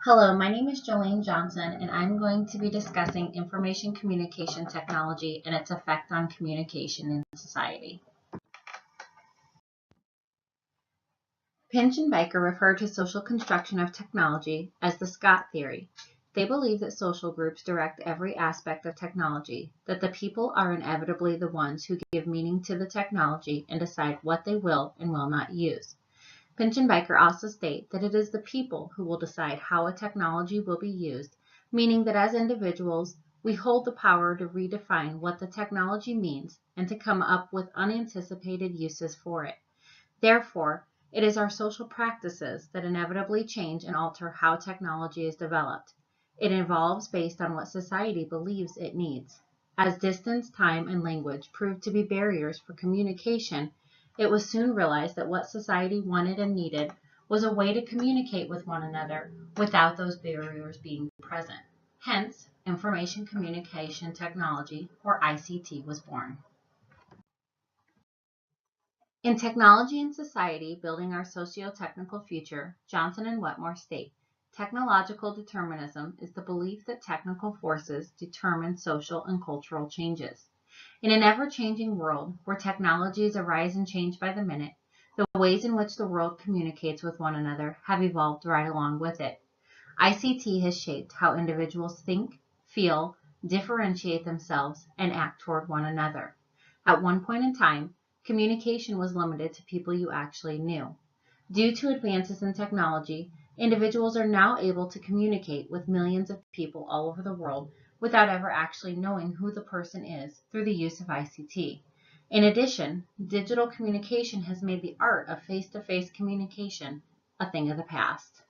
Hello, my name is Jolene Johnson, and I'm going to be discussing information communication technology and its effect on communication in society. Pinch and Baker refer to social construction of technology as the Scott theory. They believe that social groups direct every aspect of technology, that the people are inevitably the ones who give meaning to the technology and decide what they will and will not use. Pinch and Baker also state that it is the people who will decide how a technology will be used, meaning that as individuals, we hold the power to redefine what the technology means and to come up with unanticipated uses for it. Therefore, it is our social practices that inevitably change and alter how technology is developed. It evolves based on what society believes it needs. As distance, time, and language proved to be barriers for communication, it was soon realized that what society wanted and needed was a way to communicate with one another without those barriers being present. Hence, information communication technology, or ICT, was born. In Technology and Society, Building Our Socio-Technical Future, Johnson and Wetmore state, technological determinism is the belief that technical forces determine social and cultural changes. In an ever-changing world where technologies arise and change by the minute, the ways in which the world communicates with one another have evolved right along with it. ICT has shaped how individuals think, feel, differentiate themselves, and act toward one another. At one point in time, communication was limited to people you actually knew. Due to advances in technology, individuals are now able to communicate with millions of people all over the world without ever actually knowing who the person is through the use of ICT. In addition, digital communication has made the art of face-to-face communication a thing of the past.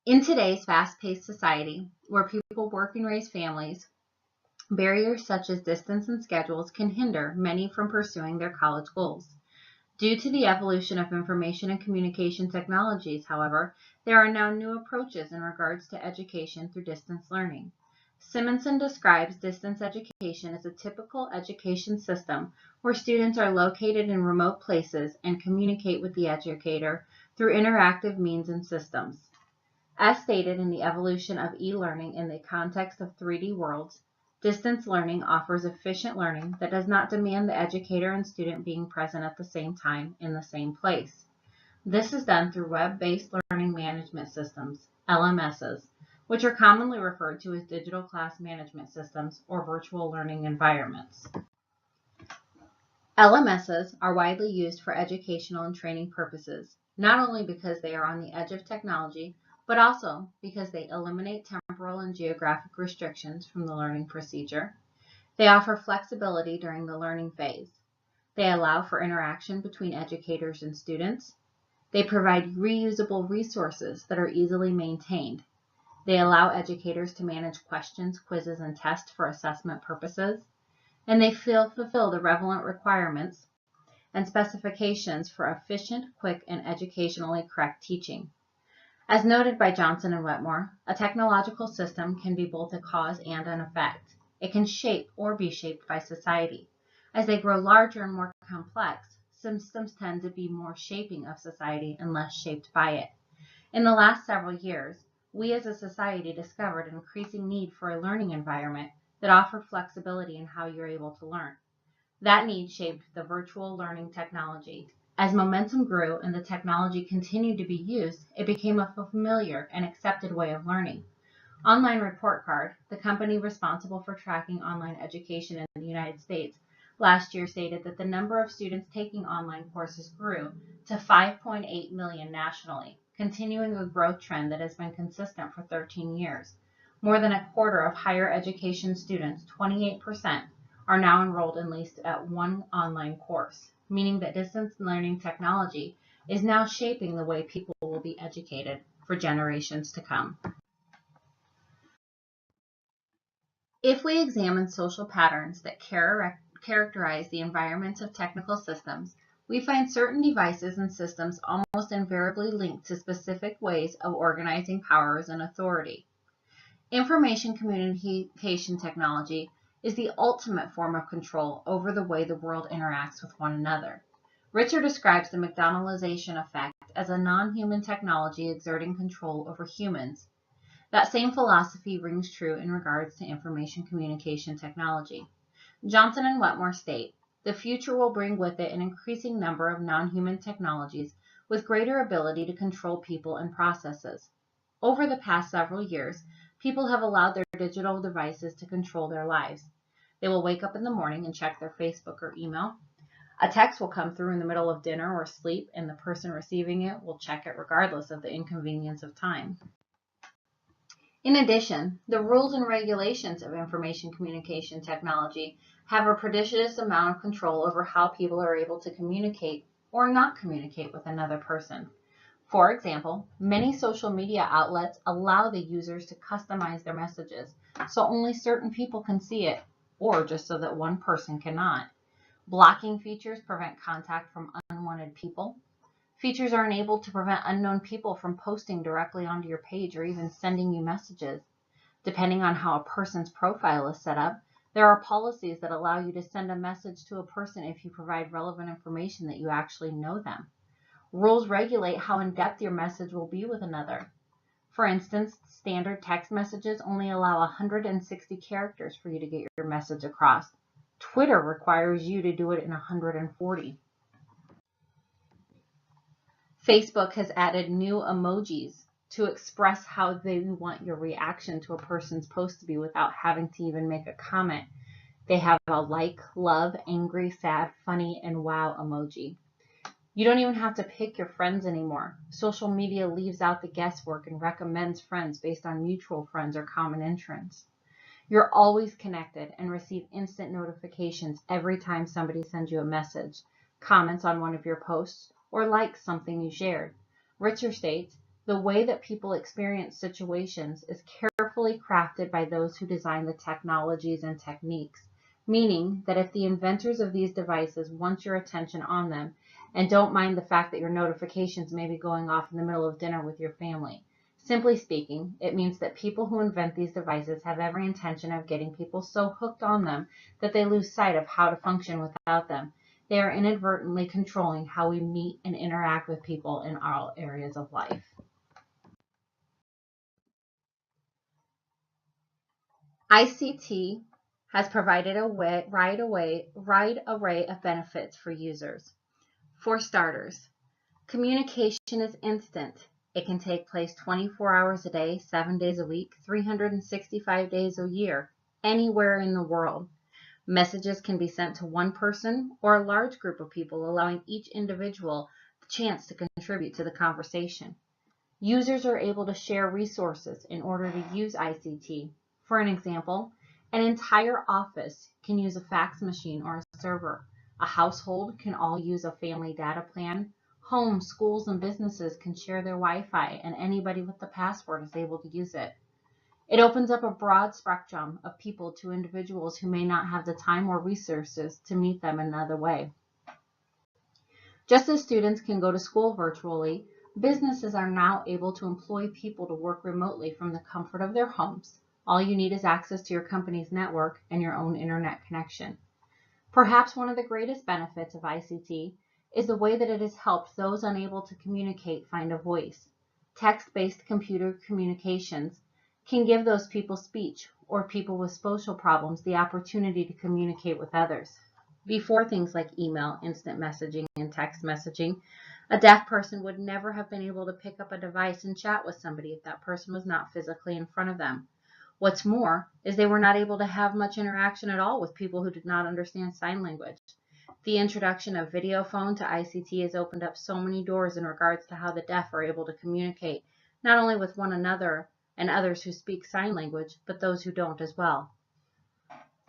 In today's fast-paced society, where people work and raise families, barriers such as distance and schedules can hinder many from pursuing their college goals. Due to the evolution of information and communication technologies, however, there are now new approaches in regards to education through distance learning. Simonson describes distance education as a typical education system where students are located in remote places and communicate with the educator through interactive means and systems. As stated in the evolution of e-learning in the context of 3D worlds, distance learning offers efficient learning that does not demand the educator and student being present at the same time in the same place. This is done through web-based learning management systems, LMSs, which are commonly referred to as digital class management systems or virtual learning environments. LMSs are widely used for educational and training purposes, not only because they are on the edge of technology, but also because they eliminate temporal and geographic restrictions from the learning procedure. They offer flexibility during the learning phase. They allow for interaction between educators and students. They provide reusable resources that are easily maintained. They allow educators to manage questions, quizzes, and tests for assessment purposes. And they fulfill the relevant requirements and specifications for efficient, quick, and educationally correct teaching. As noted by Johnson and Wetmore, a technological system can be both a cause and an effect. It can shape or be shaped by society. As they grow larger and more complex, systems tend to be more shaping of society and less shaped by it. In the last several years, we as a society discovered an increasing need for a learning environment that offered flexibility in how you're able to learn. That need shaped the virtual learning technology. As momentum grew and the technology continued to be used, it became a familiar and accepted way of learning. Online Report Card, the company responsible for tracking online education in the United States, last year stated that the number of students taking online courses grew to 5.8 million nationally, continuing a growth trend that has been consistent for 13 years. More than a quarter of higher education students, 28%, are now enrolled in least at one online course, meaning that distance learning technology is now shaping the way people will be educated for generations to come. If we examine social patterns that characterize the environments of technical systems, we find certain devices and systems almost invariably linked to specific ways of organizing powers and authority. Information communication technology is the ultimate form of control over the way the world interacts with one another. Richer describes the McDonaldization effect as a non-human technology exerting control over humans. That same philosophy rings true in regards to information communication technology. Johnson and Wetmore state, the future will bring with it an increasing number of non-human technologies with greater ability to control people and processes. Over the past several years, people have allowed their digital devices to control their lives. They will wake up in the morning and check their Facebook or email. A text will come through in the middle of dinner or sleep, and the person receiving it will check it regardless of the inconvenience of time. In addition, the rules and regulations of information communication technology have a prodigious amount of control over how people are able to communicate or not communicate with another person. For example, many social media outlets allow the users to customize their messages so only certain people can see it, or just so that one person cannot. Blocking features prevent contact from unwanted people. Features are enabled to prevent unknown people from posting directly onto your page or even sending you messages. Depending on how a person's profile is set up, there are policies that allow you to send a message to a person if you provide relevant information that you actually know them. Rules regulate how in-depth your message will be with another. For instance, standard text messages only allow 160 characters for you to get your message across. Twitter requires you to do it in 140. Facebook has added new emojis to express how they want your reaction to a person's post to be without having to even make a comment. They have a like, love, angry, sad, funny, and wow emoji. You don't even have to pick your friends anymore. Social media leaves out the guesswork and recommends friends based on mutual friends or common interests. You're always connected and receive instant notifications every time somebody sends you a message, comments on one of your posts, or likes something you shared. Richer states, the way that people experience situations is carefully crafted by those who design the technologies and techniques, meaning that if the inventors of these devices want your attention on them and don't mind the fact that your notifications may be going off in the middle of dinner with your family. Simply speaking, it means that people who invent these devices have every intention of getting people so hooked on them that they lose sight of how to function without them. They are inadvertently controlling how we meet and interact with people in all areas of life. ICT has provided a wide array of benefits for users. For starters, communication is instant. It can take place 24 hours a day, 7 days a week, 365 days a year, anywhere in the world. Messages can be sent to one person or a large group of people, allowing each individual the chance to contribute to the conversation. Users are able to share resources in order to use ICT. For an example, an entire office can use a fax machine or a server. A household can all use a family data plan. Homes, schools, and businesses can share their Wi-Fi, and anybody with the password is able to use it. It opens up a broad spectrum of people to individuals who may not have the time or resources to meet them another way. Just as students can go to school virtually, businesses are now able to employ people to work remotely from the comfort of their homes. All you need is access to your company's network and your own internet connection. Perhaps one of the greatest benefits of ICT is the way that it has helped those unable to communicate find a voice. Text-based computer communications can give those people speech or people with social problems the opportunity to communicate with others. Before things like email, instant messaging, and text messaging, a deaf person would never have been able to pick up a device and chat with somebody if that person was not physically in front of them. What's more is they were not able to have much interaction at all with people who did not understand sign language. The introduction of video phone to ICT has opened up so many doors in regards to how the deaf are able to communicate, not only with one another and others who speak sign language, but those who don't as well.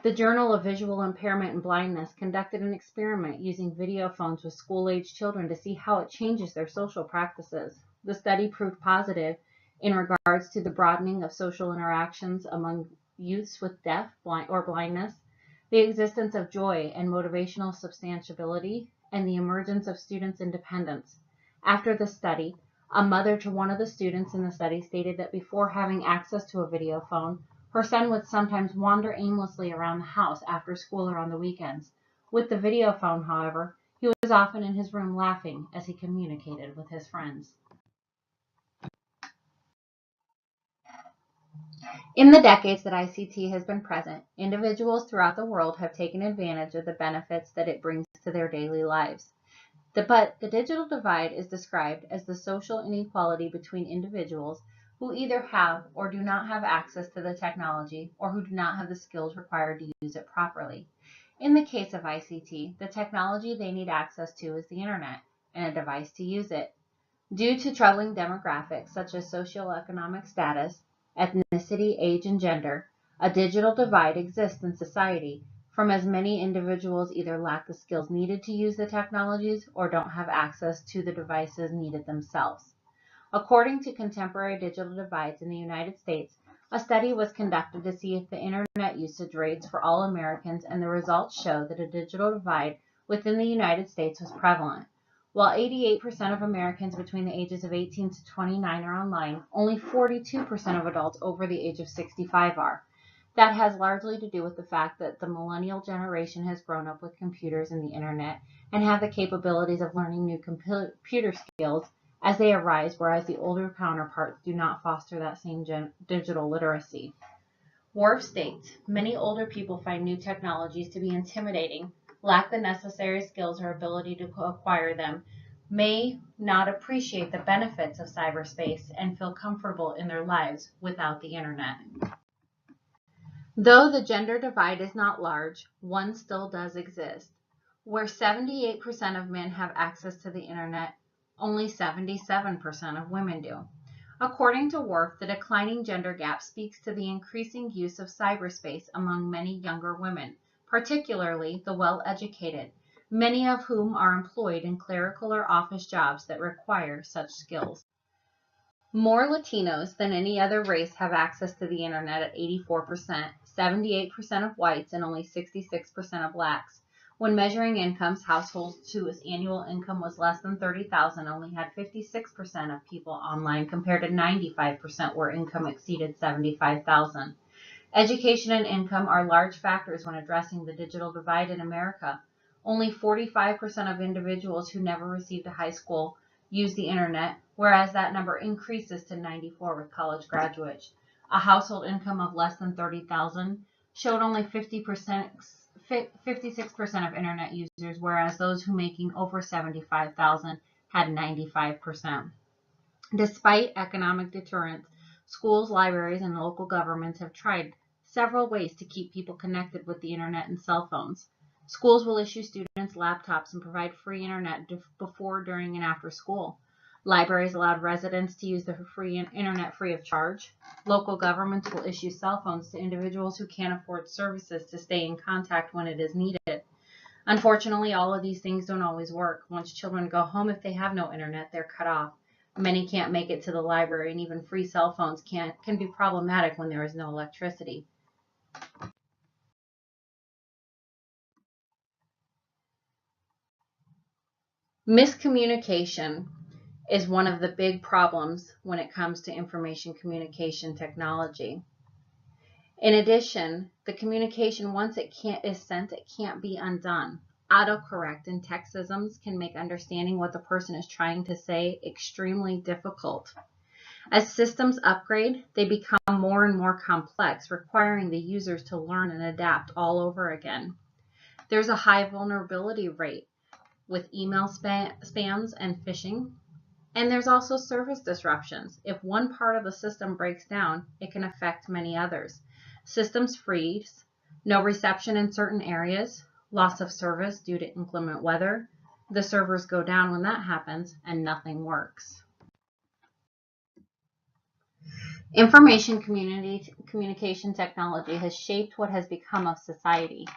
The Journal of Visual Impairment and Blindness conducted an experiment using video phones with school-age children to see how it changes their social practices. The study proved positive in regards to the broadening of social interactions among youths with deaf, or blindness, the existence of joy and motivational substantiability, and the emergence of students' independence. After the study, a mother to one of the students in the study stated that before having access to a video phone, her son would sometimes wander aimlessly around the house after school or on the weekends. With the video phone, however, He was often in his room laughing as he communicated with his friends. In the decades that ICT has been present, individuals throughout the world have taken advantage of the benefits that it brings to their daily lives. But the digital divide is described as the social inequality between individuals who either have or do not have access to the technology or who do not have the skills required to use it properly. In the case of ICT, the technology they need access to is the internet and a device to use it. Due to troubling demographics such as socioeconomic status, ethnicity, age, and gender, a digital divide exists in society from as many individuals either lack the skills needed to use the technologies or don't have access to the devices needed themselves. According to Contemporary Digital Divides in the United States, a study was conducted to see if the internet usage rates for all Americans, and the results show that a digital divide within the United States was prevalent. While 88% of Americans between the ages of 18 to 29 are online, only 42% of adults over the age of 65 are. That has largely to do with the fact that the millennial generation has grown up with computers and the internet and have the capabilities of learning new computer skills as they arise, whereas the older counterparts do not foster that same digital literacy. Worf states, many older people find new technologies to be intimidating, lack the necessary skills or ability to acquire them, may not appreciate the benefits of cyberspace, and feel comfortable in their lives without the internet. Though the gender divide is not large, one still does exist. Where 78% of men have access to the internet, only 77% of women do. According to Worf, the declining gender gap speaks to the increasing use of cyberspace among many younger women, particularly the well-educated, many of whom are employed in clerical or office jobs that require such skills. More Latinos than any other race have access to the internet at 84%, 78% of whites, and only 66% of blacks. When measuring incomes, households whose annual income was less than $30,000 only had 56% of people online compared to 95% where income exceeded $75,000. Education and income are large factors when addressing the digital divide in America. Only 45% of individuals who never received a high school use the internet, whereas that number increases to 94% with college graduates. A household income of less than $30,000 showed only 56% of internet users, whereas those who making over $75,000 had 95%. Despite economic deterrence, schools, libraries, and local governments have tried several ways to keep people connected with the internet and cell phones. Schools will issue students laptops and provide free internet before, during, and after school. Libraries allowed residents to use the free internet free of charge. Local governments will issue cell phones to individuals who can't afford services to stay in contact when it is needed. Unfortunately, all of these things don't always work. Once children go home, if they have no internet, they're cut off. Many can't make it to the library, and even free cell phones can be problematic when there is no electricity. Miscommunication is one of the big problems when it comes to information communication technology. In addition, the communication, once it is sent, it can't be undone. Autocorrect and textisms can make understanding what the person is trying to say extremely difficult. As systems upgrade, they become more and more complex, requiring the users to learn and adapt all over again. There's a high vulnerability rate with email spams and phishing. And there's also service disruptions. If one part of the system breaks down, it can affect many others. Systems freeze, no reception in certain areas, loss of service due to inclement weather. The servers go down when that happens, and nothing works. Information communication technology has shaped what has become of society,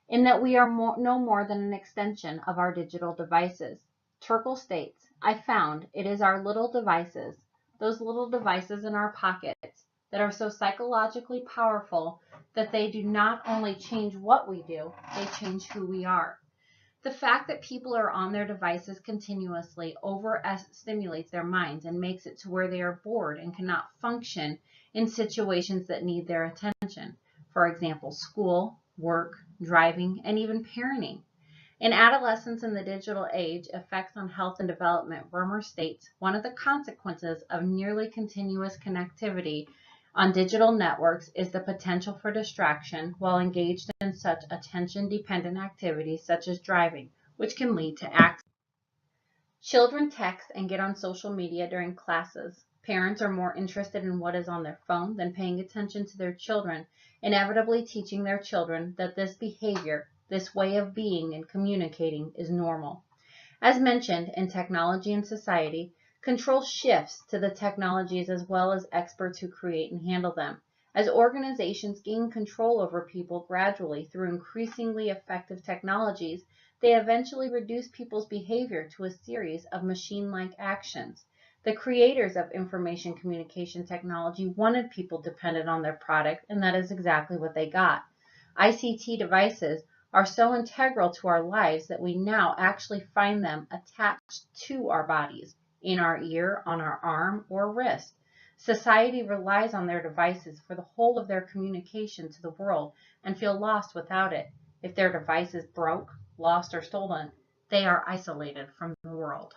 in that we are no more than an extension of our digital devices. Turkle states, I found it is our little devices, those little devices in our pockets, that are so psychologically powerful that they do not only change what we do, they change who we are. The fact that people are on their devices continuously overstimulates their minds and makes it to where they are bored and cannot function in situations that need their attention. For example, school, work, driving, and even parenting. In Adolescence in the Digital Age, Effects on Health and Development, Romer states, one of the consequences of nearly continuous connectivity on digital networks is the potential for distraction while engaged in such attention-dependent activities such as driving, which can lead to accidents. Children text and get on social media during classes. Parents are more interested in what is on their phone than paying attention to their children, inevitably teaching their children that this behavior, this way of being and communicating, is normal. As mentioned in Technology and Society, control shifts to the technologies as well as experts who create and handle them. As organizations gain control over people gradually through increasingly effective technologies, they eventually reduce people's behavior to a series of machine-like actions. The creators of information communication technology wanted people dependent on their product, and that is exactly what they got. ICT devices are so integral to our lives that we now actually find them attached to our bodies, in our ear, on our arm, or wrist. Society relies on their devices for the whole of their communication to the world and feel lost without it. If their device is broke, lost, or stolen, they are isolated from the world.